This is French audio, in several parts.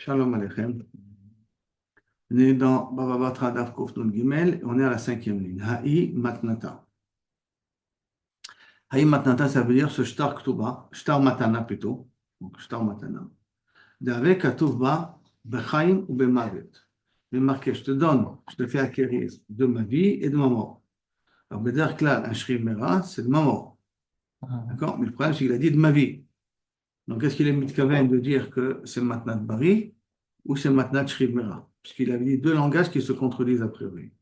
Shalom Aleichem. On est dans Baba Batra Daf Kuf Nun Gimel et on est à la cinquième ligne. Ha'i Matnata. Ha'i Matnata, ça veut dire ce Shtar Ktuba, Shtar Matana plutôt, donc Shtar Matana. D'avec Katuvba, Bechaim ou Bemavet. Il est marqué, je te donne, je te fais acquérir de ma vie et de ma mort. Alors, Beder Klal, un Shriv Mera, c'est de ma mort. D'accord? Mais le problème, c'est qu'il a dit de ma vie. Donc, est-ce qu'il est mitkaven de dire que c'est Matnat Bari ou c'est Matnat Shriv Mera? Puisqu'il avait dit deux langages qui se contredisent a priori.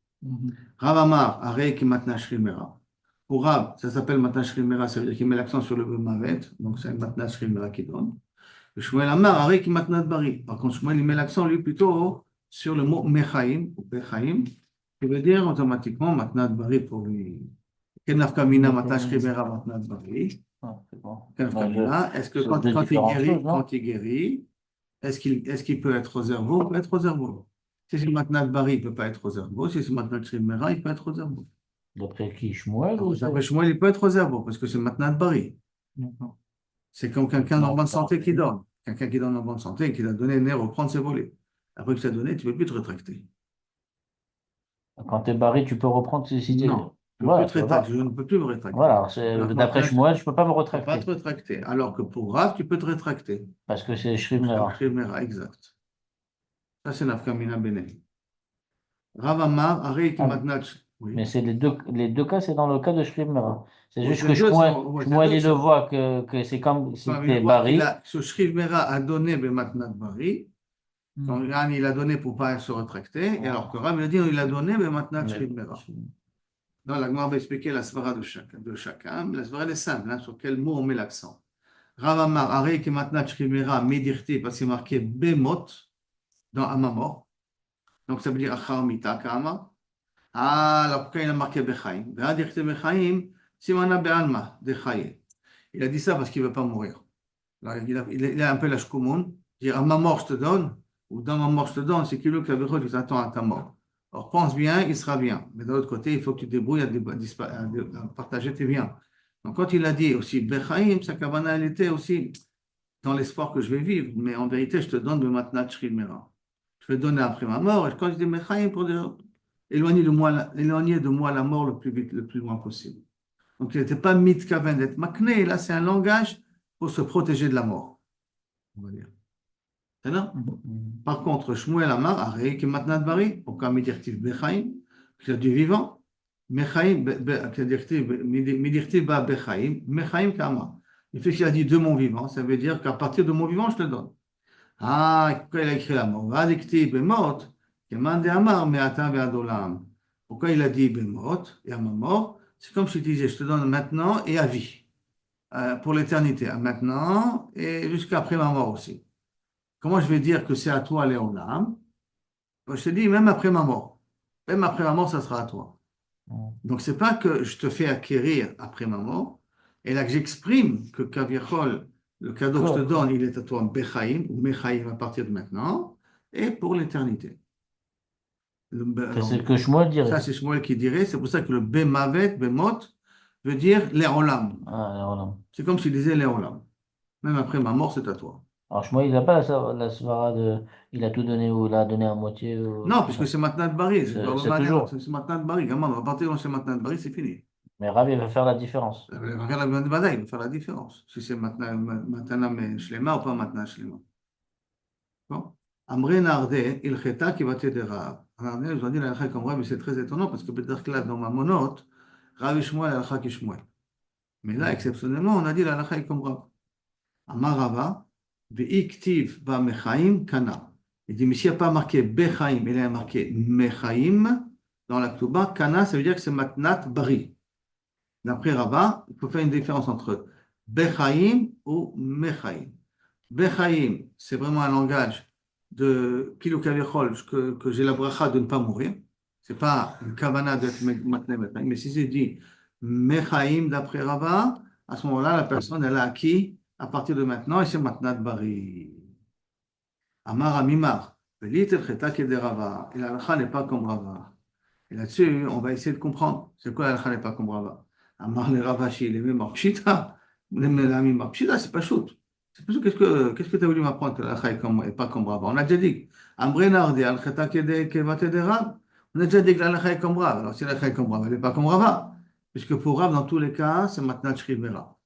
Rav Amar, Arei qui Matnat Shriv Mera. Pour Rav, ça s'appelle Matnat Shriv Mera, ça veut dire qu'il met l'accent sur le Bemavet, donc c'est Matnat Shriv Mera qui donne. Le Shmuel Amar, Arei qui Matnat Bari. Par contre, Shmuel, il met l'accent, lui, plutôt sur le mot Mechaim, ou Bechaim, qui veut dire automatiquement Matnat Bari pour lui. Quel nafkamina Matnat Shriv Mera, Matnat Bari? Est-ce que quand il guérit, est-ce qu'il peut être au cerveau? Il peut être au cerveau. Si c'est Matnat Bari, il ne peut pas être au cerveau. Si c'est Matnat Shrimera, il peut être au cerveau. D'après qui, Shmuel ou D'après Shmuel, il peut être au cerveau parce que c'est Matnat Bari. C'est comme quelqu'un en bonne santé qui donne. Quelqu'un qui donne en bonne santé et qui a donné né reprendre ses volets. Après que tu as donné, tu ne peux plus te rétracter. Quand tu es barré, tu peux reprendre si Non, tu ne peux plus te rétracter. Je ne peux plus me rétracter. Voilà, d'après Shmuel, je ne peux pas me Tu ne peux retracter. pas te rétracter. Alors que pour Rav, tu peux te rétracter. Parce que c'est Shrimera. Shrimera, exact. Ça, c'est Nafkamina Bene. Rav Amar, Arei qui Matnat. Mais c'est les deux cas, c'est dans le cas de Shrimera. C'est juste C'est que deux, Shmuel, il le voit que c'est comme si il c'était voit qu'il barré. a, ce Shriv Mera a donné Matnat Bari. Quand Ran, il a donné pour ne pas se rétracter. Et alors que Ram, il a dit, il a donné Matnat Shriv Mera. Donc, la Gemara va expliquer la svara de chacun. La svara est simple, sur quel mot on met l'accent. Rav Amar, Arei qui Matnat Shriv Mera, Medirti, parce qu'il est marqué Bemot dans Amamor. Donc, ça veut dire Achar Mita Kama. Ah, alors pourquoi il a marqué Bechaim? Bechaim, Bechaim, Simana Be'alma, de Chaye. Il a dit ça parce qu'il ne veut pas mourir. Alors, il a un peu la shkumun, dire à ma mort je te donne, ou dans ma mort je te donne, c'est qu'il qui avait tu t'attends à ta mort. Alors pense bien, il sera bien. Mais de l'autre côté, il faut que tu te débrouilles à partager tes biens. Donc quand il a dit aussi Bechaim, sa kavana, elle était aussi dans l'espoir que je vais vivre, mais en vérité, je te donne le matnat shri mera. Je vais donner après ma mort, et quand je dis Bechaim, pour dire éloigner de moi la mort le plus vite, le plus loin possible. Donc, il n'était pas mitkaven d'être makné. Là, c'est un langage pour se protéger de la mort, on va dire. C'est là. Par contre, Shmuel Amar, Arei qui matnat bari, pourquoi midirtiv bechaim, qui a du vivant, mechaim, midirtiv ba bechaim, mechaim kama. Il fait qu'il a dit de mon vivant, ça veut dire qu'à partir de mon vivant, je te donne. Ah, pourquoi il a écrit la mort? Va dicter bemot, kemande amar, me'ata ve'adolam. Pourquoi il a dit bemot, et à ma mort? C'est comme si tu disais, je te donne maintenant et à vie, pour l'éternité, à maintenant et jusqu'après ma mort aussi. Comment je vais dire que c'est à toi, Léonam? Je te dis, même après ma mort. Même après ma mort, ça sera à toi. Donc, c'est pas que je te fais acquérir après ma mort, et là que j'exprime que Kaviachol, le cadeau que je te donne, il est à toi, Bechaim, ou Mechaim à partir de maintenant, et pour l'éternité. C'est ce que Shmuel dirait. Ça, c'est Shmuel qui dirait. C'est pour ça que le Bemavet, Bemot, veut dire Léolam. C'est comme s'il disait Léolam. Même après ma mort, c'est à toi. Alors Shmuel, il n'a pas la svara de. Il a tout donné ou il a donné à moitié. Non, puisque c'est maintenant de Bari. C'est toujours. C'est maintenant de Bari. Gamin, à partir de c'est maintenant de Bari, c'est fini. Mais Rav, il va faire la différence. Regarde la bataille, il va faire la différence. Si c'est maintenant mais Shlema ou pas maintenant Shlema. Bon. Amré Narde, il cheta qui va te dire Rav. Narde, je vous dis la comme Rav, mais c'est très étonnant parce que peut-être que là, dans ma monote, Rav et Shmuel, la qui Shmuel. Mais là, exceptionnellement, on a dit la lacha comme Rav. Amarava, ve'iktiv ba mechaim kana. Il dit, mais s'il n'y a pas marqué bechaim, il y a marqué mechaim dans la Ktuba, kana, ça veut dire que c'est matnat bari. D'après Rava, il faut faire une différence entre bechaim ou mechaim. Bechaim, c'est vraiment un langage de Kilo Kavichol, que j'ai la bracha de ne pas mourir. Ce n'est pas une kavana d'être matné mechaim, mais si c'est dit mechaim d'après Rava, à ce moment-là, la personne, elle a acquis à partir de maintenant, et c'est matnat bari. Amar amimar, velit el cheta de Rava, et la halakha n'est pas comme Rava. Et là-dessus, on va essayer de comprendre. C'est quoi la halakha n'est pas comme Rava? Amar le Ravashi, les mêmes pshita, les mêmes pshita, c'est pas shoot. Qu'est-ce que tu as voulu m'apprendre que la halakha est comme, et pas comme Rav? On a déjà dit. Ambre nardi al cheta kevate de Rav. On a déjà dit que la halakha est comme Rav. Alors si la halakha est comme Rav, elle n'est pas comme Rava. Puisque pour Rav, dans tous les cas, c'est maintenant Shrivera.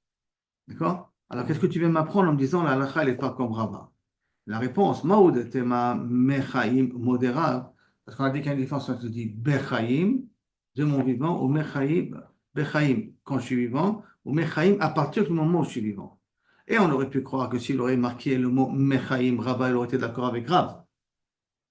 D'accord? Alors qu'est-ce que tu viens m'apprendre en me disant la halakha, elle n'est pas comme Rava? La réponse, Maoud tema mechaim modéra, parce qu'on a dit qu'il y a une différence entre dit bechaim, de mon vivant, ou mechaim, bechaim, quand je suis vivant, ou mechaim à partir du moment où je suis vivant. Et on aurait pu croire que s'il aurait marqué le mot mechaim, Rav, il aurait été d'accord avec Rav.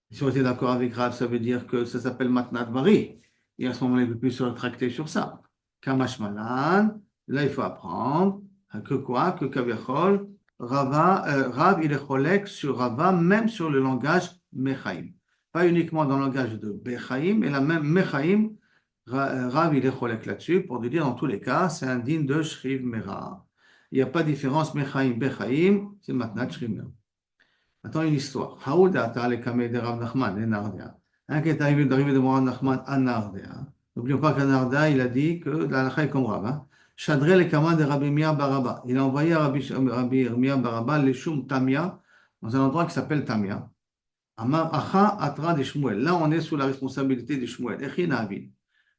Si on était d'accord avec Rav, ça veut dire que ça s'appelle Matnat Bari. Et à ce moment-là, il ne peut plus se rétracter sur ça. Kamash Malan, là, il faut apprendre que quoi? Que Kaviachol, Rav, il est cholek sur Rava, même sur le langage Mechaim. Pas uniquement dans le langage de Bechaim, mais la même Mechaim, Rav, il est cholek là-dessus, pour dire dans tous les cas, c'est un digne de Shriv Mera. Il n'y a pas de différence Mechaim, Bechaim, c'est Matnat Shriv Mera. Attends une histoire. Haouda ta'ale kameh de Rav Nachman, et Nardea. Un qui est arrivé d'arriver de Rav Nachman à Nardea. N'oublions pas qu'à Nardea, il a dit que la halakha est comme Rav. Hein. Shadre le kama de Rabbi Mia Baraba. Il a envoyé Rabbi Mia Baraba les Shum Tamia, dans un endroit qui s'appelle Tamia. Amar Acha Atra de Shmuel. Là, on est sous la responsabilité de Shmuel. Echina Avid.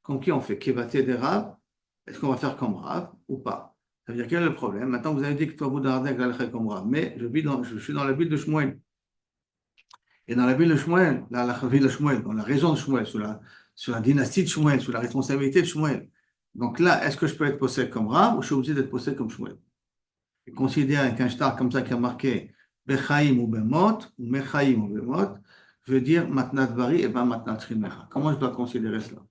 Comme qui on fait? Kevate de Rav. Est-ce qu'on va faire comme Rav ou pas? Ça veut dire quel est le problème? Maintenant, vous avez dit que toi, vous d'Ardek, la halakha est comme Rav. Mais je suis dans la ville de Shmuel. Et dans la ville de Shmuel, la ville de Shmuel, dans la région de Shmuel, sous la dynastie de Shmuel, sous la responsabilité de Shmuel. Donc là, est-ce que je peux être possède comme Rav ou je suis obligé d'être possède comme Shmuel? Et considérer qu'un shtar comme ça qui a marqué Bechaim ou Bemot, ou Mechaim ou Bemot, veut dire Matnat Bari et pas Matnat Shrimecha. Comment je dois considérer cela?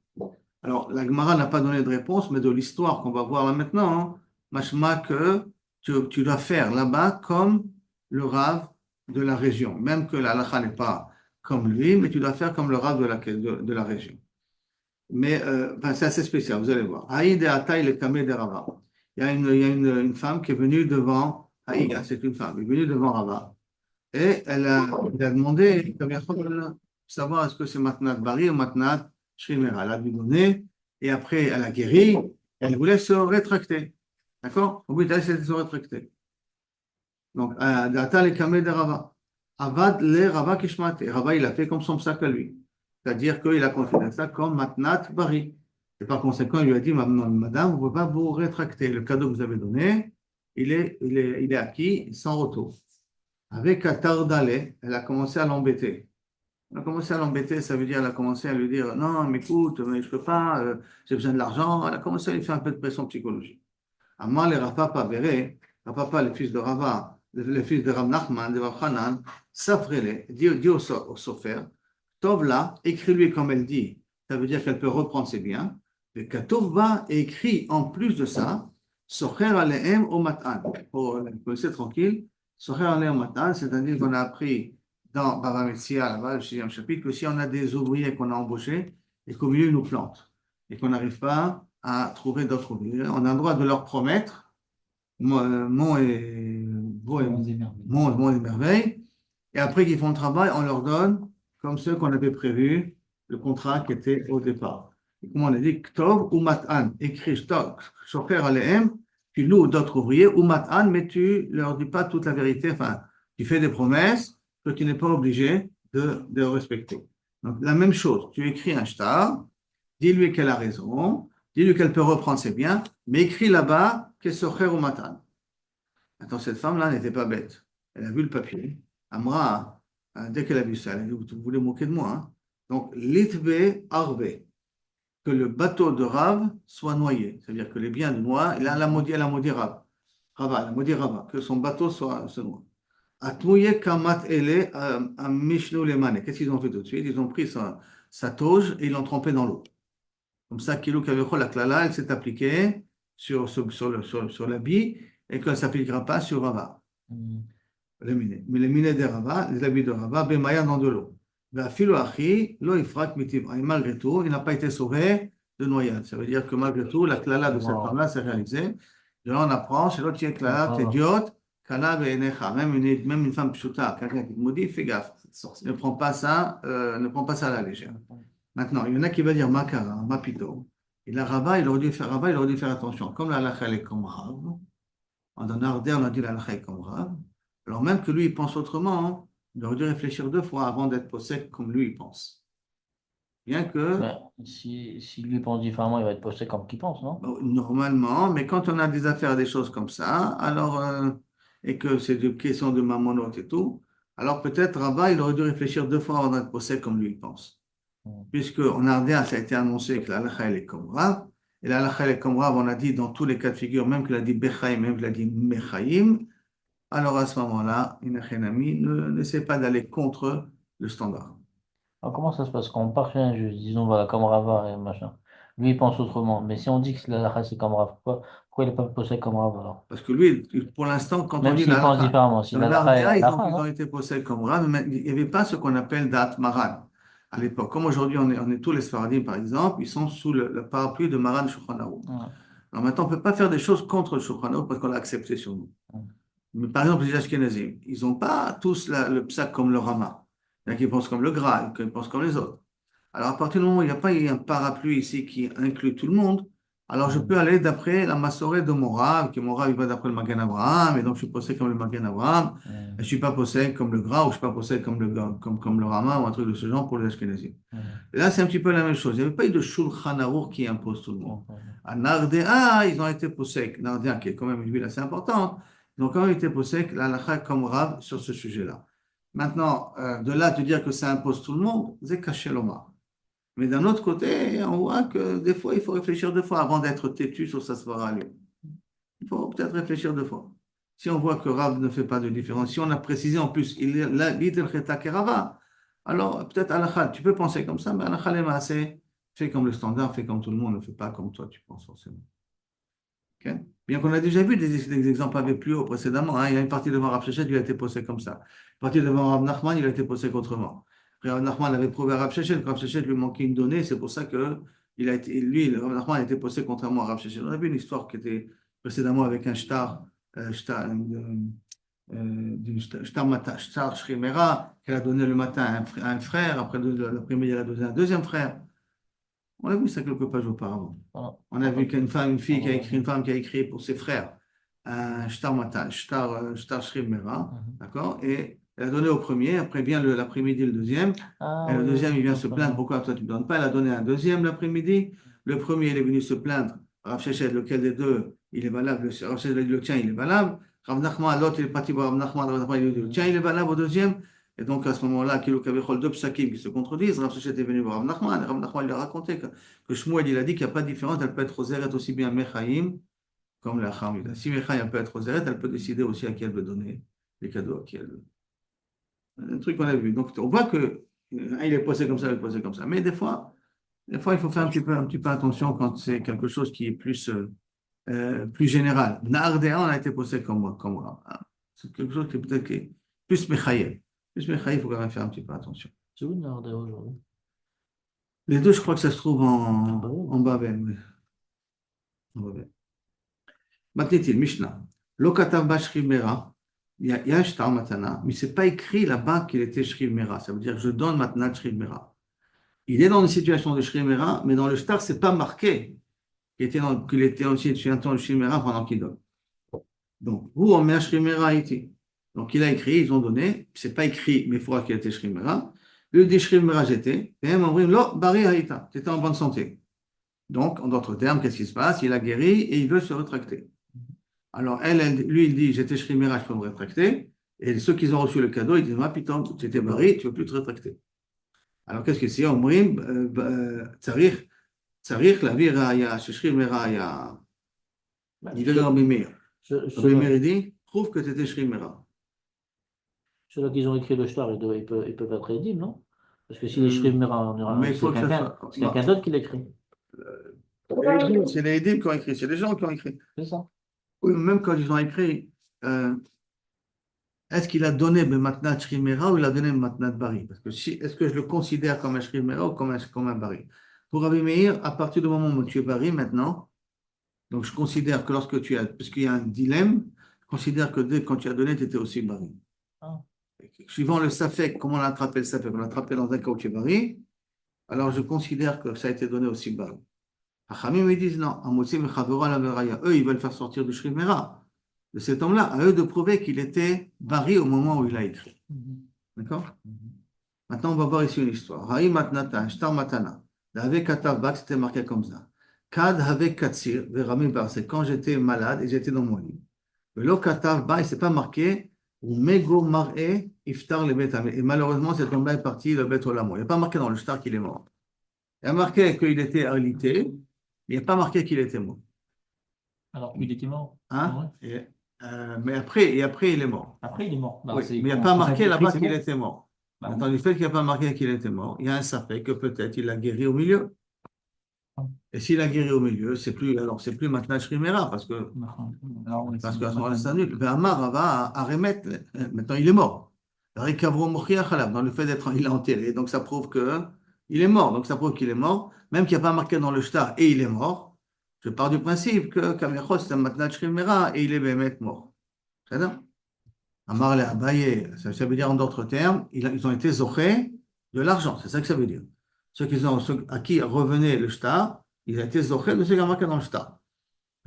Alors, la Gemara n'a pas donné de réponse, mais de l'histoire qu'on va voir là maintenant, hein, machma que tu dois faire là-bas comme le Rav de la région. Même que la halakha n'est pas comme lui, mais tu dois faire comme le Rav de la région. Mais c'est assez spécial, vous allez voir. Haïd et Ataï le Kameh de Rava. Il y a une femme qui est venue devant, Haïga, c'est une femme, elle est venue devant Rava. Et elle a demandé, savoir est-ce que c'est Matnat Bari ou Matnat Shrimera. Elle a lui donné, et après elle a guéri, elle voulait se rétracter. D'accord? Au bout de se rétracter. Donc, Data le Kameh de Rava. Avad le Rava Kishmate. Rava, il a fait comme son sac à lui. C'est-à-dire qu'il a considéré ça comme Matnat Bari. Et par conséquent, il lui a dit, Madame, vous ne pouvez pas vous rétracter. Le cadeau que vous avez donné, il est acquis sans retour. Avec Atardale, elle a commencé à l'embêter. Elle a commencé à l'embêter, ça veut dire elle a commencé à lui dire non, mais écoute, mais je ne peux pas, j'ai besoin de l'argent. Elle a commencé à lui faire un peu de pression psychologique. Amar le Rapapa Béré, Rapapa, le fils de Rava, le fils de Rav Nachman, de Rav Hanan, Safrele, dit au Sofer, Tovla, écris-lui comme elle dit, ça veut dire qu'elle peut reprendre ses biens. Le Katovba écrit en plus de ça, Socher Alehem au Matan. Pour le laisser tranquille, Socher Alehem au Matan, c'est-à-dire qu'on a appris dans Bava Metzia, là-bas, le 6e chapitre, que si on a des ouvriers qu'on a embauchés et qu'au milieu ils nous plantent et qu'on n'arrive pas à trouver d'autres ouvriers, on a le droit de leur promettre monts et merveilles, et après qu'ils font le travail, on leur donne comme ceux qu'on avait prévu, le contrat qui était au départ. Et comme on a dit, Ktov ou Mat'an, écrit Shofer Alehem, tu loues d'autres ouvriers, ou Mat'an, mais tu leur dis pas toute la vérité, enfin, tu fais des promesses que tu n'es pas obligé de respecter. Donc, la même chose, tu écris un shtar, dis-lui qu'elle a raison, dis-lui qu'elle peut reprendre ses biens, mais écris là-bas qu'elle Socher ou Matan. Attends, cette femme-là n'était pas bête. Elle a vu le papier. Amra, dès qu'elle a vu ça, elle a dit, vous voulez moquer de moi, hein? Donc, litbe arbe, que le bateau de Rav soit noyé. C'est-à-dire que les biens de Noah, elle a maudit Rav. Rava, elle a maudit Rava, que son bateau se noie. Atmouye kamat ele à Mishnu lemane. Qu'est-ce qu'ils ont fait tout de suite? Ils ont pris sa toge et ils l'ont trempé dans l'eau. Comme ça, Kilo Kavechol, la klala, elle s'est appliquée sur l'habit et qu'elle ne s'appliquera pas sur Rava. Mais les minés de Rava, les habits de Rava, Bemaya dans de l'eau. Filo Achi, lo ifrak mitiv. Et malgré tout, il n'a pas été sauvé de noyade. Ça veut dire que malgré tout, la klala de cette femme-là s'est réalisée. Et là, on apprend, c'est l'autre qui est klala, t'es idiote, kala ve'enecha. Même une femme pshuta, quelqu'un qui te maudit, fais gaffe. Ne prends pas ça à la légère. Maintenant, il y en a qui va dire Makara, Mapito. Et la Rava, il aurait dû faire attention. Comme la halakha est comme Rav, en Ardea, on a dit la halakha est comme Rav. Alors même que lui, il pense autrement, hein, il aurait dû réfléchir 2 fois avant d'être possède comme lui, il pense. Bien que, Mais si lui pense différemment, il va être posté comme qu'il pense, non? bon, normalement, mais quand on a des affaires, des choses comme ça, alors, et que c'est des questions de mamonote et tout, alors peut-être Rabat, il aurait dû réfléchir 2 fois avant d'être possède comme lui, il pense. Mm. Puisque en Ardéa, ça a été annoncé que la halakha, elle est comme Rav. Et la halakha, elle est comme Rav, on a dit dans tous les cas de figure, même qu'il a dit Bechaim, même qu'il a dit Mechaim. Alors à ce moment-là, une Achénami n'essaie pas d'aller contre le standard. Alors, comment ça se passe quand on part chez un juge, disons, voilà, comme Rava et machin. Lui, il pense autrement. Mais si on dit que la halakha, c'est comme Rav, pourquoi il n'est pas posé comme Rav alors? Parce que lui, pour l'instant, quand on Même dit la s'il pense halakha, différemment. Si dans la halakha est la l'Ardéa, halakha, ils ont non? été possèdés comme Rav, mais il n'y avait pas ce qu'on appelle Da'at Maran à l'époque. Comme aujourd'hui, on est tous les Sfaradim, par exemple, ils sont sous le parapluie de Maran Shulchan Aruch. Mm. Alors maintenant, on ne peut pas faire des choses contre le Shulchan Aruch parce qu'on l'a accepté sur nous. Mm. Mais par exemple, les Ashkenazim, ils n'ont pas tous le psak comme le Rama. Il y en a qui pensent comme le Gra, qui pensent comme les autres. Alors, à partir du moment où il n'y a pas un parapluie ici qui inclut tout le monde, alors je peux Mm. aller d'après la Massorée de mon Rav, que mon Rav il va d'après le Magen Abraham, et donc je suis posé comme le Magen Abraham, et je ne Mm. suis pas posé comme le Gra, ou je ne suis pas posé comme comme le Rama, ou un truc de ce genre pour les Ashkenazim. Mm. Et là, c'est un petit peu la même chose. Il n'y avait pas eu de Shulchan Aruch qui impose tout le monde. Mm. À Nardéa, ils ont été posés, Nardéa qui est quand même une ville assez importante, ils ont quand même été posés, la halakha comme Rav sur ce sujet-là. Maintenant, de là, te dire que ça impose tout le monde, c'est caché l'Omar. Mais d'un autre côté, on voit que des fois, il faut réfléchir 2 fois avant d'être têtu sur sa svara à lui. Il faut peut-être réfléchir 2 fois. Si on voit que Rav ne fait pas de différence, si on a précisé en plus, il est là, l'idel cheta kerava, alors peut-être Alachal, tu peux penser comme ça, mais Alachal est assez fait comme le standard, fait comme tout le monde, ne fait pas comme toi, tu penses forcément. Ok. Bien qu'on a déjà vu des exemples avec plus haut précédemment, hein. Il y a une partie devant Rav Shechet, il a été posé comme ça. Une partie devant Rav Nachman, il a été posé autrement. Après, Rav Nachman avait prouvé à Rav Shechet, Rav Shechet lui manquait une donnée, c'est pour ça que Rav Nachman a été posé contrairement à Rav Shechet. On a vu une histoire qui était précédemment avec un shtar shrimera, qu'elle a donné le matin à un frère, après l'après-midi, elle a donné à un deuxième frère. On a vu ça quelques pages auparavant. Voilà. On a vu qu'une femme, une fille qui a écrit, une Mhm. femme qui a écrit pour ses frères un shtar mata, shtar shrim mera, d'accord? Et elle a donné au premier, après vient l'après-midi le deuxième, Ah et le oui, oui, deuxième il je vient me se plaindre, souviens. pourquoi toi tu ne donnes pas? Elle a donné un deuxième l'après-midi, le premier il est venu se plaindre, Rav Shechet, lequel des deux il est valable, Rav Shechet le tien il est valable, Rav Nachman, l'autre il est parti voir Rav Nachman, Rav Nachman il lui dit le tien il est valable au deuxième, et donc à ce moment-là, Kilo Kavechol, deux psakim qui se contredisent, Rav Shechet est venu voir Rav Nachman, et Rav Nachman lui a raconté que Shmuel il a dit qu'il n'y a pas de différence, elle peut être aux Zeret aussi bien Mechaïm comme la Hamida. Si Mechaïm peut être aux Zeret, elle peut décider aussi à qui elle veut donner les cadeaux, à qui elle veut. Un truc qu'on a vu. Donc on voit que il est posé comme ça, il est posé comme ça. Mais des fois, il faut faire un petit peu attention quand c'est quelque chose qui est plus général. Nardéa, on a été posé comme moi. Hein. C'est quelque chose qui est plus Mechaïm. Plus Mechaïm, il faut quand même faire un petit peu attention. C'est où le Nardé aujourd'hui? Les deux, je crois que ça se trouve Ah bah en oui. Babel. Oui. En Babel. Matnitil, Mishnah. Lokatav Bashri Mera. Il y a un shtar matana, mais c'est pas écrit là-bas qu'il était Shri Mera. Ça veut dire je donne maintenant Shri Mera. Il est dans une situation de Shri Mera, mais dans le shtar, c'est pas marqué qu'il était en situation de Shri Mera pendant qu'il donne. Donc, où on met un Shri Mera ici. Donc, il a écrit, ils ont donné, c'est pas écrit, mais il faudra qu'il était Shri Mera. Le dit Shri Mera j'étais, et un dit Lo, Bari Haïta, tu étais en bonne santé. Donc, en d'autres termes, qu'est-ce qui se passe? Il a guéri et il veut se rétracter. Alors, lui, il dit, j'étais Shrimera, je peux me rétracter. Et ceux qui ont reçu le cadeau, ils disent, ah putain, tu étais barré, tu ne veux plus te rétracter. Alors, qu'est-ce que c'est? Omrim, tsarich, la vie raya, chez Shrimera, Bah, il dit Rabbi Meir. Rabbi ceux-là Meir, il dit, prouve que tu étais Shrimera. ceux-là qui ont écrit le shtar, ils peuvent être édibles, non? Parce que s'il écrit Mais il c'est faut que ça quelqu'un soit. c'est Non. quelqu'un d'autre qui l'écrit. C'est les Édim qui ont écrit, c'est les gens qui ont écrit. C'est ça. Oui, même quand ils ont écrit, euh, est-ce qu'il a donné Matnat Shrimera ou il a donné Matnat Bari? Parce que est-ce que je le considère comme un Shrimera ou comme un Bari? Pour Rabbi Meir, à partir du moment où tu es Bari maintenant, donc je considère que lorsque tu as, parce qu'il y a un dilemme, je considère que quand tu as donné, tu étais aussi Bari. Ah. Suivant le Safek, comment on a attrapé le Safek? On l'a attrapé dans un cas où tu es Bari, alors je considère que ça a été donné aussi Bari. Achamim, ils disent non, eux, ils veulent faire sortir du Shrimera. de cet homme-là, à eux de prouver qu'il était bari au moment où il a écrit. D'accord? Maintenant, on va voir ici une histoire. Haï matnata, shtar matana. Avec katav bak, c'était marqué comme ça. Kad avec katsir, verami bar, c'est quand j'étais malade et j'étais dans mon lit. Velo katav ba, il s'est pas marqué, ou mego mar'e iftar le bet. Et malheureusement, cet homme-là est parti le bet olamo. Il n'y a pas marqué dans le shtar qu'il est mort. Il y a marqué qu'il était alité, il n'y a pas marqué qu'il était mort. Alors qu'il était mort. Hein? Ouais. Mais après, il est mort. Après, il est mort. Bah, Oui, c'est mais il n'y a quand pas ça a marqué été écrit, là-bas c'est qu'il bon. était mort. Bah, Maintenant, du fait qu'il n'y a pas marqué qu'il était mort, il y a un fait que peut-être il a guéri au milieu. Et s'il a guéri au milieu, c'est plus maintenant Shrimera, alors, ouais, parce c'est qu'à ce moment-là, c'est maintenant. annulé. Amar va à remettre, maintenant il est mort. Dans le fait d'être, il est enterré, donc ça prouve que il est mort. Donc ça prouve qu'il est mort, même qu'il n'y a pas marqué dans le shtar et il est mort. Je pars du principe que Kamechot, c'est un maintenant Shrimera et il est Bémet mort. C'est ça? Amar le Abaye, ça veut dire en d'autres termes, ils ont été zochés de l'argent, c'est ça que ça veut dire. Ceux à qui revenait le shtar, ils ont été zochés de ce qui a marqué dans le shtar.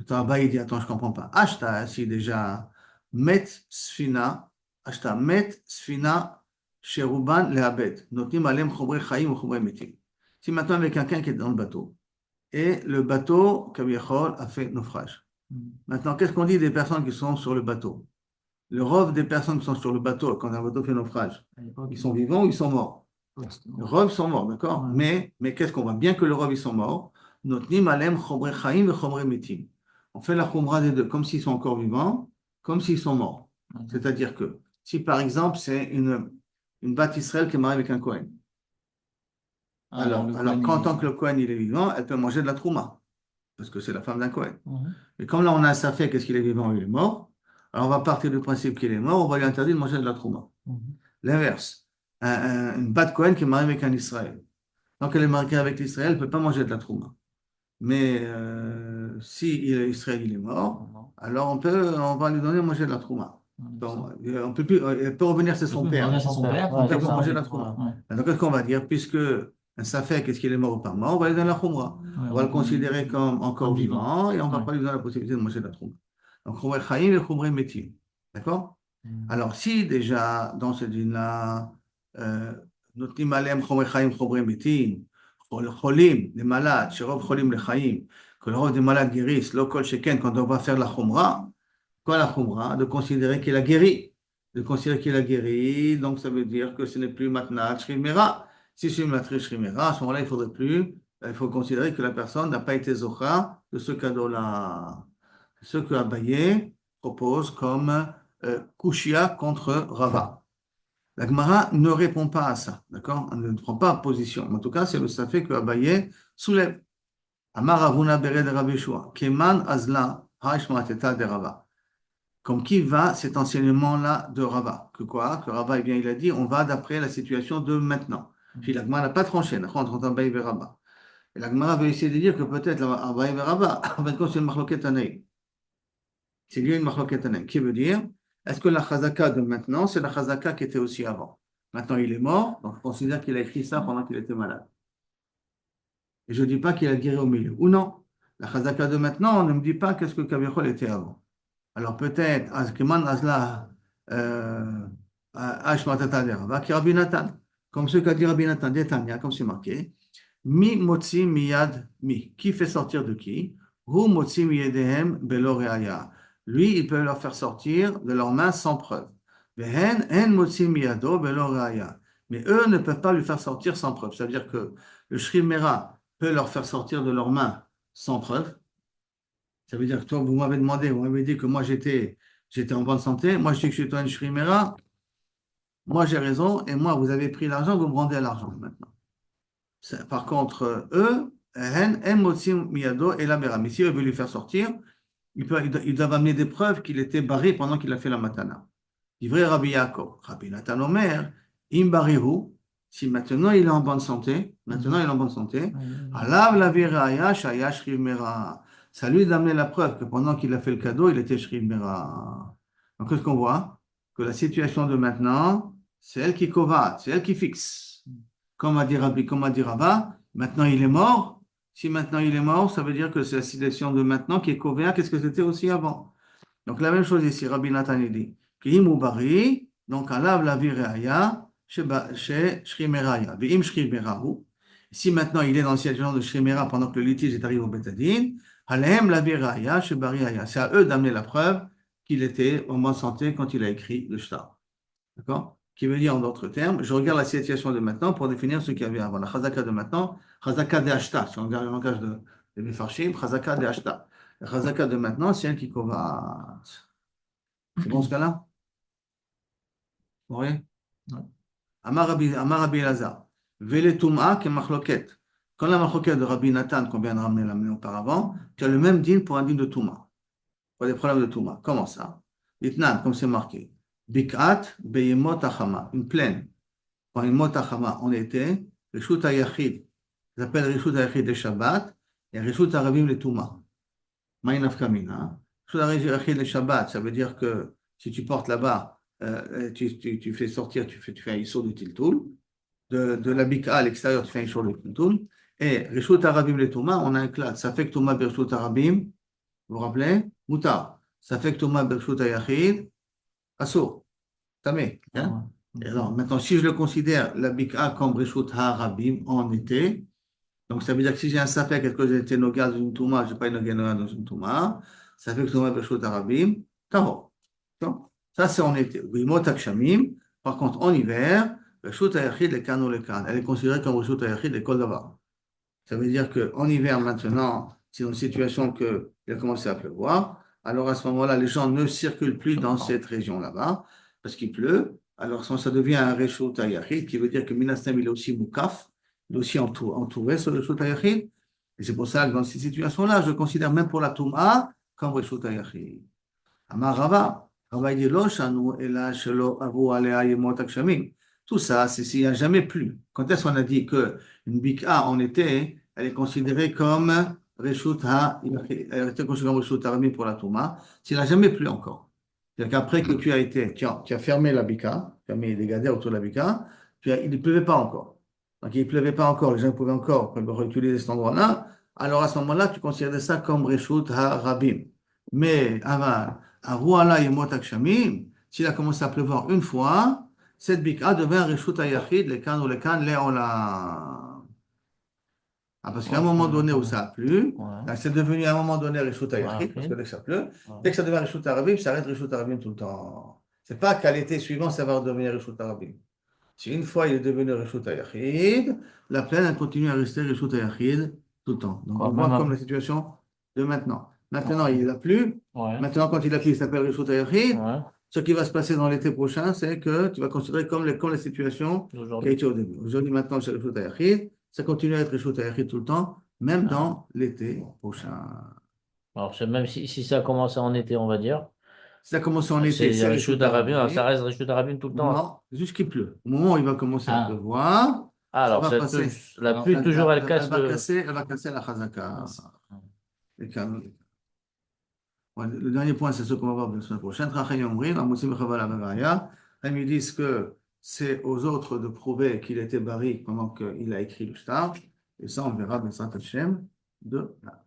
Attends, Abaye dit, attends, je ne comprends pas. Ashta, si déjà, met sfina, ashta, met sfina, sheruban le abed, notim alem chobre chaim ou chobre metim. Si maintenant avec quelqu'un qui est dans le bateau, et le bateau, Kaviachol, a fait naufrage. Maintenant, qu'est-ce qu'on dit des personnes qui sont sur le bateau? Le rove des personnes qui sont sur le bateau, quand un bateau fait naufrage, ils sont vivants ou ils sont morts? Le rove sont morts, d'accord? Mais qu'est-ce qu'on voit? Bien que le rove, ils sont morts, notnim alem chomre chaim et chomre metim. On fait la chomra des deux, comme s'ils sont encore vivants, comme s'ils sont morts. C'est-à-dire que, si par exemple, c'est une batte Israël qui est mariée avec un Kohen, alors quand tant que le Kohen il est vivant, elle peut manger de la trouma, parce que c'est la femme d'un Kohen. Mais comme là, on a un safek, est-ce qu'il est vivant ou il est mort? Alors, on va partir du principe qu'il est mort, on va lui interdire de manger de la trouma. L'inverse, une bat Cohen qui est mariée avec un Israël. Tant qu'elle est mariée avec l'Israël, elle ne peut pas manger de la trouma. Mais si Israël il est mort, alors on va lui donner à manger de la trouma. Donc, on peut plus, elle peut revenir, c'est son père. C'est son père. On peut manger de la trouma. Alors, qu'est-ce qu'on va dire? Puisque un safek, est-ce qu'il est mort ou pas mort, on va lui donner la trouma. On va le considérer comme encore vivant et on ne va pas lui donner la possibilité de manger de la trouma. Donc, Chumrei Chaim et Chumrei Metim. D'accord? Alors, si déjà, dans ce dîner-là, Notnim Alem Chumrei Chaim, Chumrei Metim, Cholim, les malades, Sherov Cholim le Chaim, que le rôle des malades guérissent, Lokol Sheken, quand on va faire la Chumra, quoi la Chumra? De considérer qu'il a guéri. De considérer qu'il a guéri, donc ça veut dire que ce n'est plus Matnat Shrimera. Si c'est Matnat Shrimera, à ce moment-là, il faudrait plus, il faut considérer que la personne n'a pas été Zocha de ce cadeau-là. Ce que Abaye propose comme Kushia contre Rava. La Gemara ne répond pas à ça, d'accord? Elle ne prend pas position. En tout cas, c'est le fait que Abaye soulève. Amar Ravuna Bered Rav Yeshua, Keman Azla, Haishma Teta de Rava. Comme qui va cet enseignement-là de Rava? Que quoi? Que Rava, eh bien, il a dit, on va d'après la situation de maintenant. Puis la Gemara n'a pas tranché, entre Abaye et Rava. Et la Gemara veut essayer de dire que peut-être Abaye et Rava, en fait, c'est une marloquette anaï. C'est lui une marloquette anaï. Qui veut dire, est-ce que la chazaka de maintenant, c'est la chazaka qui était aussi avant? Maintenant, il est mort, donc on considère qu'il a écrit ça pendant qu'il était malade. Et je ne dis pas qu'il a guéri au milieu. Ou non, la chazaka de maintenant, on ne me dit pas qu'est-ce que Kavichol était avant. Alors peut-être, Azkeman Azla, Ashmatata de Rava, qui Rabbi Nathan, comme ce qu'a dit Rabbi Nathan, Detania, comme c'est marqué, Mi motzi miyad mi. Qui fait sortir de qui? Hu motzi miyedehem belo reaya. Lui, il peut leur faire sortir de leurs mains sans preuve. Vehen en motzi miyado belo reaya. Mais eux ne peuvent pas lui faire sortir sans preuve. C'est-à-dire que le Shrimera peut leur faire sortir de leurs mains sans preuve. Ça veut dire que toi, vous m'avez demandé, vous m'avez dit que moi j'étais en bonne santé. Moi, je dis que je suis toi une Shrimera. Moi, j'ai raison. Et moi, vous avez pris l'argent, vous me rendez l'argent maintenant. Par contre, eux, mais si eux veulent lui faire sortir, ils doivent amener des preuves qu'il était barré pendant qu'il a fait la matana. Il vrai Rabbi Yaakov, Rabbi Nathan Omer, Imbarihu, si maintenant il est en bonne santé, Alav la viraya shaya shrimera. Ça lui d'amener la preuve que pendant qu'il a fait le cadeau, il était shrimera. Donc, qu'est-ce qu'on voit? Que la situation de maintenant, c'est elle qui covate, c'est elle qui fixe. Comme a dit Rabbi, comme a dit Rabba, maintenant il est mort. Si maintenant il est mort, ça veut dire que c'est la situation de maintenant qui est couverte. Qu'est-ce que c'était aussi avant? Donc la même chose ici, Rabbi Nathan il dit, Ki im bari, donc alav la vireaya, chez Shrimeraya, Ve'im Shrimerahu. Si maintenant il est dans le situation de Shrimera pendant que le litige est arrivé au Betadin, Halem la vireaya, chez Bariaya. C'est à eux d'amener la preuve qu'il était en bonne santé quand il a écrit le shtar. D'accord? Qui veut dire en d'autres termes, je regarde la situation de maintenant pour définir ce qu'il y avait avant. La chazaka de maintenant, chazaka de ashta, si on regarde le langage de Mefarshim, chazaka de ashta. La chazaka de maintenant, c'est elle qui kovat. C'est bon ce cas-là? Oui. Amar Rabbi Elazar. Vele tum'a ke machloket. Quand la machloket de Rabbi Nathan, qu'on vient de ramener auparavant, tu as le même din pour un din de tum'a. Pour des problèmes de tum'a. Comment ça? Itnan, comme c'est marqué. Bik'at beyemot achama. Une plaine. Quand une mot achama en été, Rishut HaYachid, ils appellent Rishut HaYachid le Shabbat, et Rishut HaRabim le Touma. Maï nafkamina. Rishut HaYachid le Shabbat, ça veut dire que si tu portes là-bas, tu fais sortir, tu fais un issour de Tiltoul, de la Bika à l'extérieur, tu fais un issour de Tiltoul, et Rishut HaRabim le Touma, on a un clat, ça fait que Touma Rishut HaRabim, vous vous rappelez? Moutar. Ça fait que Touma Rishut HaYachid, Assour. Tamé. Hein? Et alors, maintenant, si je le considère la bika comme Rishut HaRabim en été, donc ça veut dire que si j'ai un safek, quelque chose été noga dans une touma, je n'ai pas une noga dans une touma, ça fait que touma Rishut HaRabim, tahor. Donc, ça c'est en été. Wimot Akshamim, par contre, en hiver, Rishut HaYachid le kan ou le kan. Elle est considérée comme Rishut HaYachid le kol davar. Ça veut dire qu'en hiver, maintenant, c'est dans une situation qu'il a commencé à pleuvoir, alors à ce moment-là, les gens ne circulent plus dans cette région là-bas, parce qu'il pleut. Alors ça devient un Reshut HaYachid, qui veut dire que Minastem, il est aussi Moukaf, il est aussi entouré sur le Reshut HaYachid. Et c'est pour ça que dans ces situations-là, je considère même pour la Touma comme Reshut HaYachid. Amar Rava, Rava dit Lo shanu ela shelo avu alea yemot akshamim. Tout ça, c'est s'il n'y a jamais plu. Quand est-ce qu'on a dit qu'une bika en été, elle est considérée comme Reshut elle était considérée comme Reshut HaRabim pour la Touma, s'il n'a jamais plu encore. C'est-à-dire qu'après que tu as fermé la bika, fermé les gadets autour de la bika, il ne pleuvait pas encore. Donc il ne pleuvait pas encore, les gens pouvaient encore utiliser cet endroit-là, alors à ce moment-là, tu considères ça comme Reshut HaRabim. Mais Arouala et Motakshamim, s'il a commencé à pleuvoir une fois, cette bika devient Reshut HaYachid, le kan ou le kan, Léola. Ah, parce qu'à un moment donné où ça a plu, c'est devenu à un moment donné Reshut HaYachid, parce que dès que ça pleut, dès que ça devient Reshut HaRabim, ça reste Reshut HaRabim tout le temps. C'est pas qu'à l'été suivant, ça va devenir Reshut HaRabim. Si une fois il est devenu Reshut HaYachid, la plaine elle continue à rester Reshut HaYachid tout le temps. Donc on voit comme la situation de maintenant. Maintenant, il a plu. Maintenant, quand il a plu, il s'appelle Reshut HaYachid. Ce qui va se passer dans l'été prochain, c'est que tu vas considérer comme la situation qui a été au début. Aujourd'hui, maintenant, c'est Reshut HaYachid. Ça continue à être Reshut HaYachid tout le temps, même dans l'été prochain. Alors, même si ça commence en été, on va dire. Si ça commence en été, c'est Reshut HaRabim, ça reste Reshut HaRabim tout le temps. Non, juste qu'il pleut. Au moment où il va commencer à pleuvoir, alors, ça va passer. La pluie, toujours, elle casse elle va casser la chazaka. Le dernier point, c'est ce qu'on va voir la semaine prochaine. Ils me disent que c'est aux autres de prouver qu'il était barri pendant qu'il a écrit le shtar. Et ça, on verra dans Hashem de là.